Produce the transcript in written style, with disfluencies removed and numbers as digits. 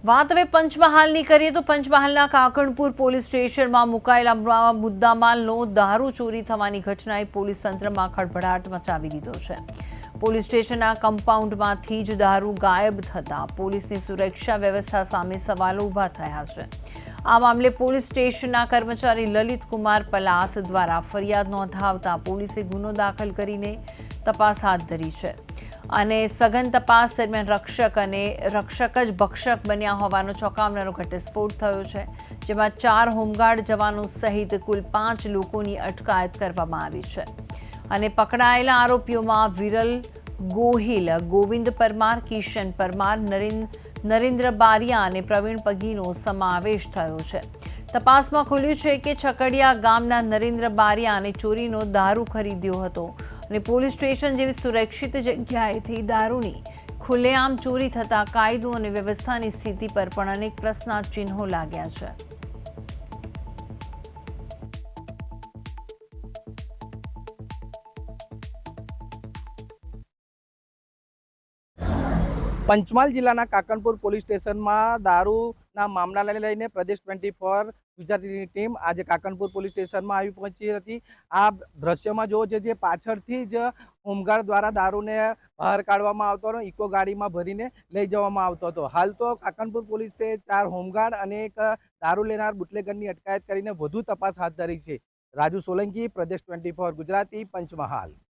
વાત હવે પંચમહાલની કરીએ તો પંચમહાલના કાકણપુર પોલીસ સ્ટેશનમાં મુકાયેલા મુદ્દામાલનો દારૂ ચોરી થવાની ઘટનાએ પોલીસ તંત્રમાં ખળભળાટ મચાવી દીધો છે। પોલીસ સ્ટેશનના કમ્પાઉન્ડમાંથી જ દારૂ ગાયબ થતા પોલીસની સુરક્ષા વ્યવસ્થા સામે સવાલો ઊભા થયા છે। આ મામલે પોલીસ સ્ટેશનના કર્મચારી લલિત કુમાર પલાસ દ્વારા ફરિયાદ નોંધાવતા પોલીસે ગુનો દાખલ કરીને તપાસ હાથ ધરી છે અને સઘન તપાસ દરમિયાન રક્ષક જ ભક્ષક બન્યા હોવાનો ચોંકાવનારો ઘટસ્ફોટ થયો છે, જેમાં 4 હોમગાર્ડ જવાનો સહિત કુલ 5 લોકોની અટકાયત કરવામાં આવી છે અને પકડાયેલા આરોપીઓમાં વિરલ ગોહિલ, ગોવિંદ પરમાર, કિશન પરમાર, નરેન્દ્ર બારિયા અને પ્રવીણ પગીનો સમાવેશ થયો છે। તપાસમાં ખુલ્યું છે કે છકડિયા ગામના નરેન્દ્ર બારિયાને ચોરીનો દારૂ ખરીદ્યો હતો અને પોલીસ સ્ટેશન જેવી સુરક્ષિત જગ્યાએથી દારૂની ખુલ્લેઆમ ચોરી થતાં કાયદો અને વ્યવસ્થાની સ્થિતિ પર પણ અનેક પ્રશ્નાચિહ્નો લાગ્યા છે। પંચમહાલ જિલ્લાના કાકણપુર પોલીસ સ્ટેશનમાં દારૂના મામલાને લઈને પ્રદેશ 24 ગુજરાતીની ટીમ આજે કાકણપુર પોલીસ સ્ટેશનમાં આવી પહોંચી હતી। આ દ્રશ્યમાં જોવો છે જે પાછળથી જ હોમગાર્ડ દ્વારા દારૂને બહાર કાઢવામાં આવતો હતો, ઇકો ગાડીમાં ભરીને લઈ જવામાં આવતો હતો। હાલ તો કાકણપુર પોલીસે 4 હોમગાર્ડ અને એક દારૂ લેનાર બુટલેગરની અટકાયત કરીને વધુ તપાસ હાથ ધરી છે। રાજુ સોલંકી, પ્રદેશ 24 ગુજરાતી, પંચમહાલ।